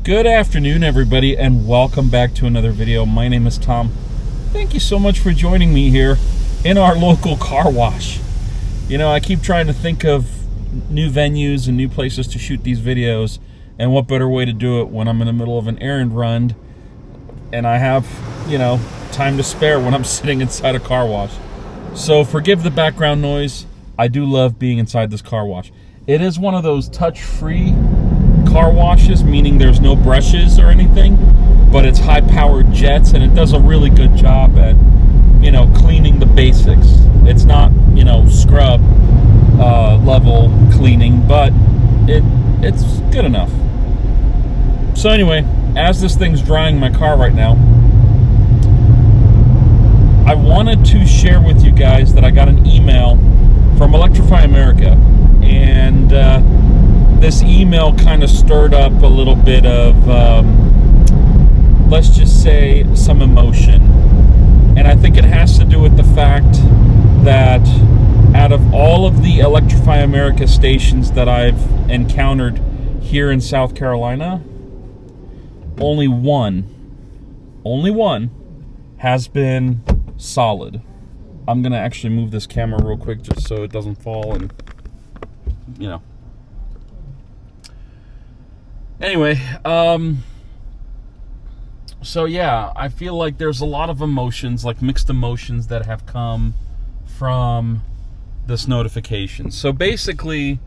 Good afternoon, everybody, and welcome back to another video. My name is Tom. Thank you so much for joining me here in our local car wash. You know, I keep trying to think of new venues and new places to shoot these videos, and what better way to do it when I'm in the middle of an errand run and I have, time to spare when I'm sitting inside a car wash. So forgive the background noise. I do love being inside this car wash. It is one of those touch-free car washes, meaning there's no brushes or anything, but it's high-powered jets, and it does a really good job at, cleaning the basics. It's not, scrub level cleaning, but it's good enough. So anyway, as this thing's drying my car right now, I wanted to share with you guys that I got an email from Electrify America, and this email kind of stirred up a little bit of, let's just say, some emotion. And I think it has to do with the fact that out of all of the Electrify America stations that I've encountered here in South Carolina, only one has been solid. I'm going to actually move this camera real quick just so it doesn't fall and, Anyway, so yeah, I feel like there's a lot of emotions, like mixed emotions that have come from this notification. So basically,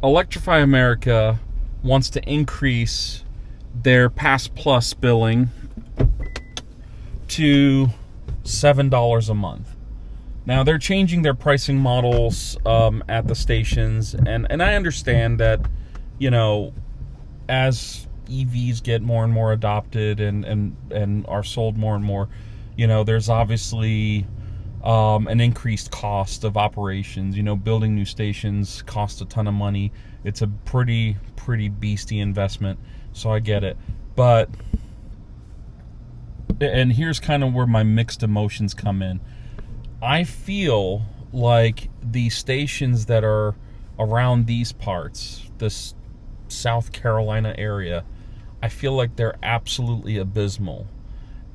Electrify America wants to increase their Pass Plus billing to $7 a month. Now, they're changing their pricing models at the stations, and I understand that, as EVs get more and more adopted and are sold more and more, there's obviously an increased cost of operations. Building new stations costs a ton of money. It's a pretty beastie investment, so I get it. But, and here's kind of where my mixed emotions come in. I feel like the stations that are around these parts, this South Carolina area, I feel like they're absolutely abysmal.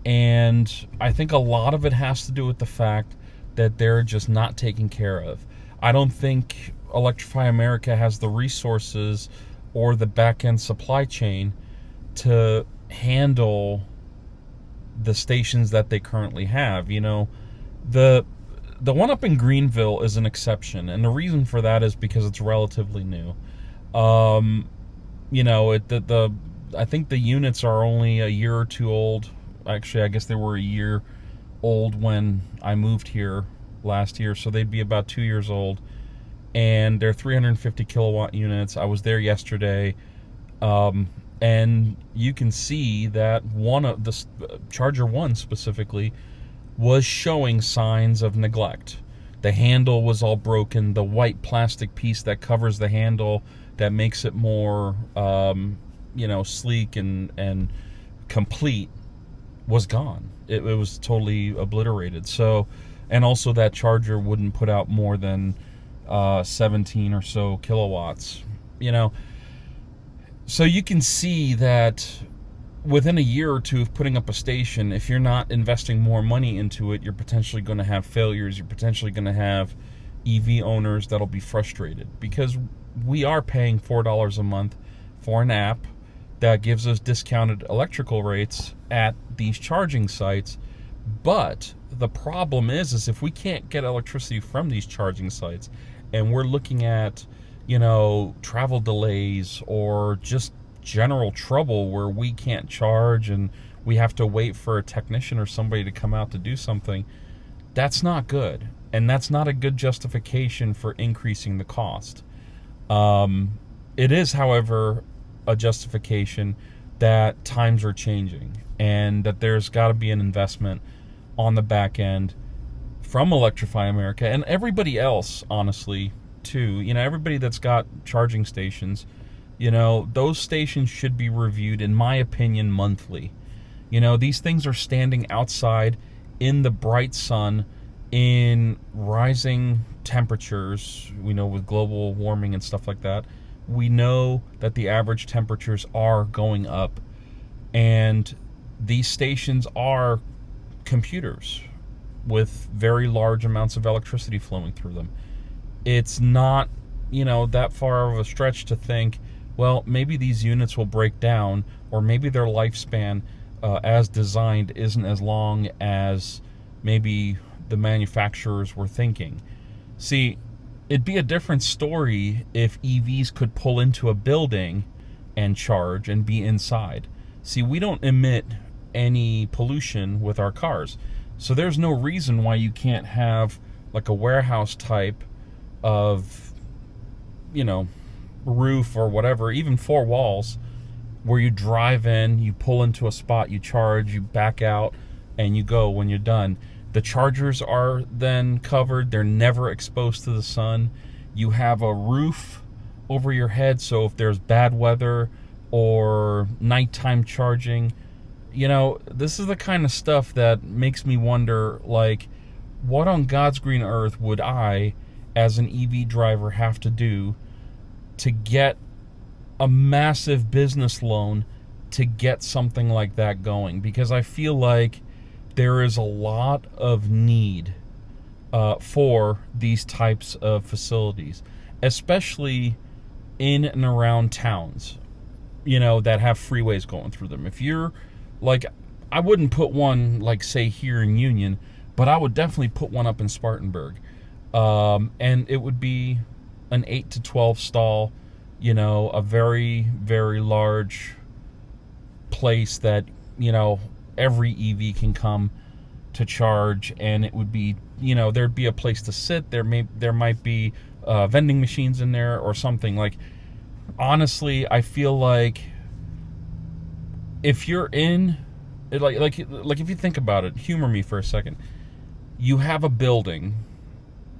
And I think a lot of it has to do with the fact that they're just not taken care of. I don't think Electrify America has the resources or the back-end supply chain to handle the stations that they currently have. The one up in Greenville is an exception, and the reason for that is because it's relatively new. I think the units are only a year or two old. Actually, I guess they were a year old when I moved here last year, so they'd be about 2 years old. And they're 350 kilowatt units. I was there yesterday, and you can see that one of the Charger 1 specifically was showing signs of neglect. The handle was all broken. The white plastic piece that covers the handle that makes it more, sleek and complete was gone. It was totally obliterated. So, and also that charger wouldn't put out more than 17 or so kilowatts. So you can see that within a year or two of putting up a station, if you're not investing more money into it, you're potentially going to have failures. You're potentially going to have EV owners that'll be frustrated, because we are paying $4 a month for an app that gives us discounted electrical rates at these charging sites. But the problem is if we can't get electricity from these charging sites, and we're looking at, travel delays or just general trouble where we can't charge and we have to wait for a technician or somebody to come out to do something, that's not good. And that's not a good justification for increasing the cost. It is, however, a justification that times are changing and that there's got to be an investment on the back end from Electrify America and everybody else, honestly, too. Everybody that's got charging stations, those stations should be reviewed, in my opinion, monthly. These things are standing outside in the bright sun, in rising temperatures, with global warming and stuff like that. We know that the average temperatures are going up And these stations are computers with very large amounts of electricity flowing through them. It's not, that far of a stretch to think, well, maybe these units will break down, or maybe their lifespan as designed isn't as long as maybe the manufacturers were thinking. See, it'd be a different story if EVs could pull into a building and charge and be inside. See, we don't emit any pollution with our cars. So there's no reason why you can't have like a warehouse type of, roof or whatever, even 4 walls, where you drive in, you pull into a spot, you charge, you back out, and you go when you're done. The chargers are then covered. They're never exposed to the sun. You have a roof over your head, so if there's bad weather or nighttime charging, this is the kind of stuff that makes me wonder, like, what on God's green earth would I, as an EV driver, have to do to get a massive business loan to get something like that going? Because I feel like there is a lot of need for these types of facilities, especially in and around towns, that have freeways going through them. If you're like, I wouldn't put one, like, say, here in Union, but I would definitely put one up in Spartanburg. And it would be an 8 to 12 stall, a very, very large place that, every EV can come to charge, and it would be, there'd be a place to sit. There might be vending machines in there or something. Like, honestly, I feel like if you're in, like if you think about it, humor me for a second. You have a building,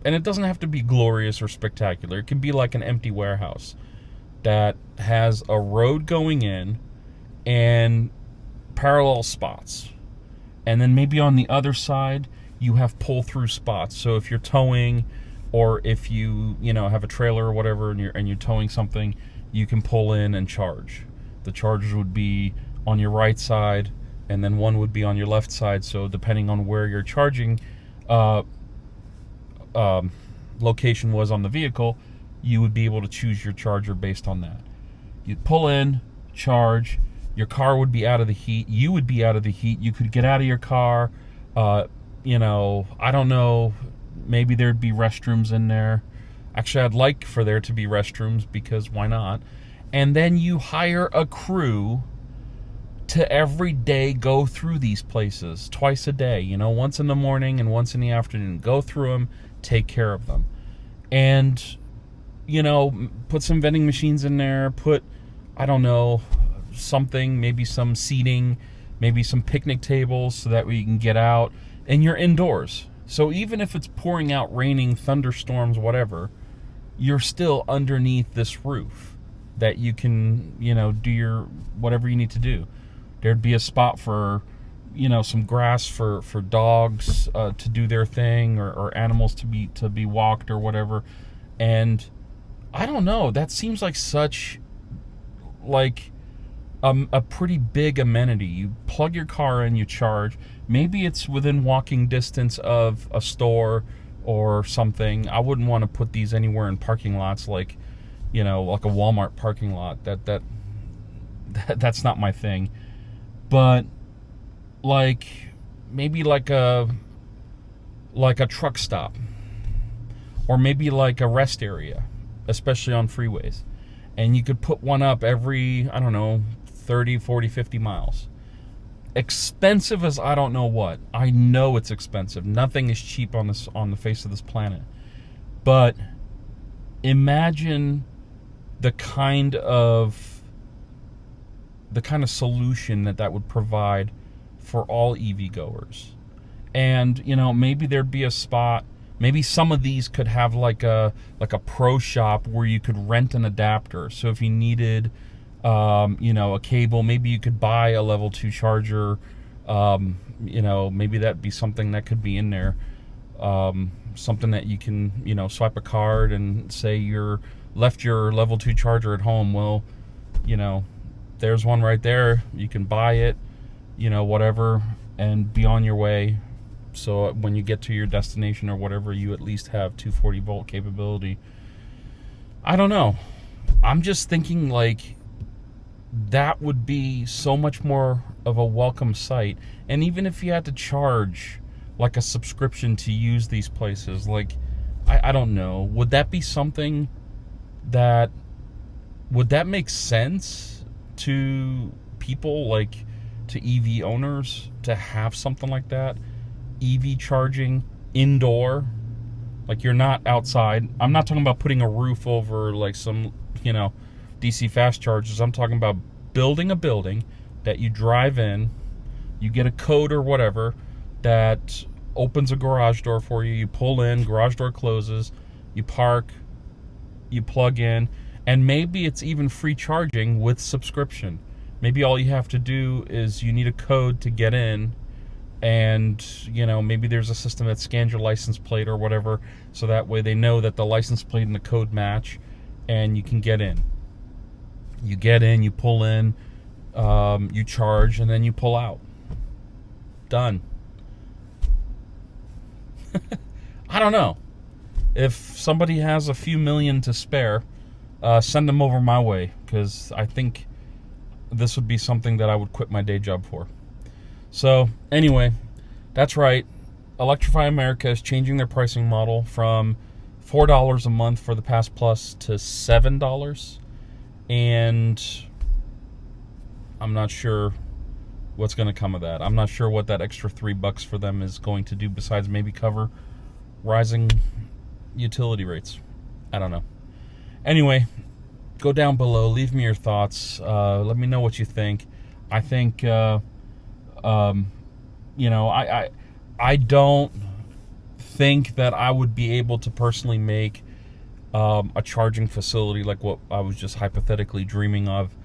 and it doesn't have to be glorious or spectacular. It can be like an empty warehouse that has a road going in and parallel spots. And then maybe on the other side, you have pull-through spots. So if you're towing, or if you, have a trailer or whatever, and you're towing something, you can pull in and charge. The chargers would be on your right side, and then one would be on your left side. So depending on where your charging location was on the vehicle, you would be able to choose your charger based on that. You'd pull in, charge, your car would be out of the heat, you would be out of the heat, you could get out of your car, I don't know, maybe there'd be restrooms in there. Actually, I'd like for there to be restrooms, because why not? And then you hire a crew to every day go through these places, twice a day, once in the morning and once in the afternoon. Go through them, take care of them. And, put some vending machines in there, put, I don't know, something, maybe some seating, maybe some picnic tables, so that way you can get out, and you're indoors. So even if it's pouring out, raining, thunderstorms, whatever, you're still underneath this roof that you can, do your whatever you need to do. There'd be a spot for, some grass for dogs to do their thing, or animals to be walked or whatever. And I don't know, that seems like such, like, a pretty big amenity. You plug your car in, you charge. Maybe it's within walking distance of a store or something. I wouldn't want to put these anywhere in parking lots, like, like a Walmart parking lot. That's not my thing. But, like, maybe like a truck stop, or maybe like a rest area, especially on freeways. And you could put one up every, 30, 40, 50 miles. Expensive as I don't know what. I know it's expensive. Nothing is cheap on the face of this planet. But imagine the kind of solution that would provide for all EV goers. And, maybe there'd be a spot, maybe some of these could have like a pro shop where you could rent an adapter. So if you needed, a cable, maybe you could buy a level 2 charger. Maybe that'd be something that could be in there. Something that you can, swipe a card and say you're left your level 2 charger at home. Well, there's one right there. You can buy it, whatever, and be on your way. So when you get to your destination or whatever, you at least have 240 volt capability. I don't know. I'm just thinking like that would be so much more of a welcome sight. And even if you had to charge like a subscription to use these places, like I don't know, would that be something would that make sense to people, like to EV owners, to have something like that? EV charging indoor, like you're not outside. I'm not talking about putting a roof over like some, DC fast chargers. I'm talking about building a building that you drive in, you get a code or whatever that opens a garage door for you. You pull in, garage door closes, you park, you plug in, and maybe it's even free charging with subscription. Maybe all you have to do is you need a code to get in, and maybe there's a system that scans your license plate or whatever, so that way they know that the license plate and the code match, and you can get in. You get in, you pull in, you charge, and then you pull out. Done. I don't know. If somebody has a few million to spare, send them over my way, because I think this would be something that I would quit my day job for. So anyway, that's right. Electrify America is changing their pricing model from $4 a month for the Pass Plus to $7. And I'm not sure what's going to come of that. I'm not sure what that extra $3 for them is going to do besides maybe cover rising utility rates. I don't know. Anyway, go down below, leave me your thoughts. Let me know what you think. I think I don't think that I would be able to personally make a charging facility like what I was just hypothetically dreaming of.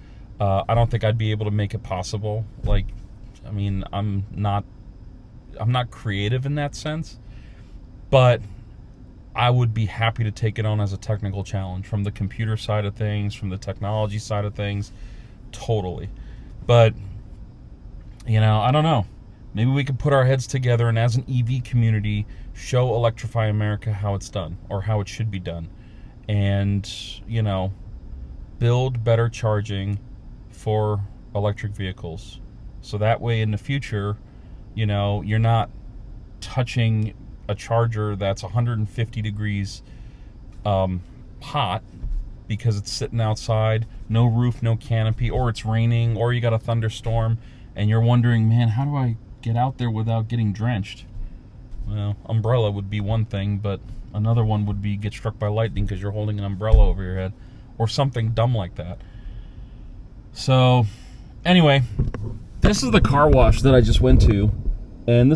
I don't think I'd be able to make it possible. I'm not creative in that sense, but I would be happy to take it on as a technical challenge from the computer side of things, from the technology side of things, totally. But I don't know. Maybe we could put our heads together and as an EV community show Electrify America how it's done or how it should be done. And, build better charging for electric vehicles. So that way in the future, you're not touching a charger that's 150 degrees hot because it's sitting outside, no roof, no canopy, or it's raining, or you got a thunderstorm, and you're wondering, man, how do I get out there without getting drenched? Well, umbrella would be one thing, but another one would be get struck by lightning because you're holding an umbrella over your head, or something dumb like that. So, anyway, this is the car wash that I just went to, and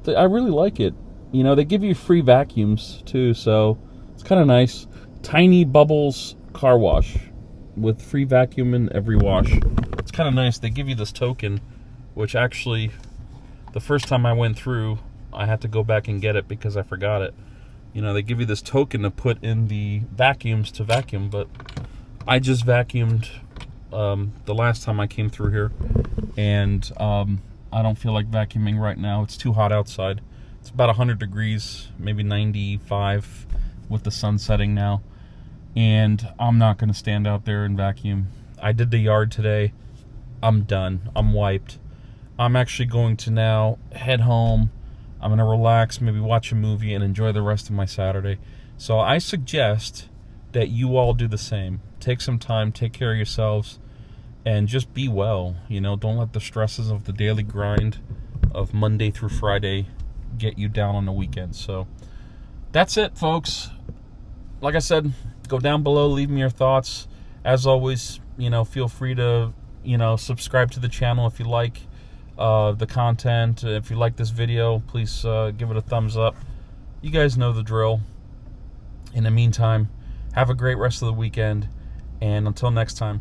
I really like it. They give you free vacuums too, so it's kind of nice. Tiny Bubbles car wash with free vacuum in every wash. It's kind of nice. They give you this token, which actually, the first time I went through, I had to go back and get it because I forgot it. They give you this token to put in the vacuums to vacuum, but I just vacuumed the last time I came through here, and I don't feel like vacuuming right now. It's too hot outside. It's about 100 degrees, maybe 95 with the sun setting now, and I'm not going to stand out there and vacuum. I did the yard today. I'm done. I'm wiped. I'm actually going to now head home. I'm going to relax, maybe watch a movie, and enjoy the rest of my Saturday. So I suggest that you all do the same. Take some time, take care of yourselves, and just be well. Don't let the stresses of the daily grind of Monday through Friday get you down on the weekend. So that's it, folks. Like I said, go down below, leave me your thoughts. As always, feel free to, subscribe to the channel if you like the content. If you like this video, please give it a thumbs up. You guys know the drill. In the meantime, have a great rest of the weekend, and until next time,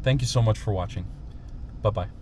thank you so much for watching. Bye-bye.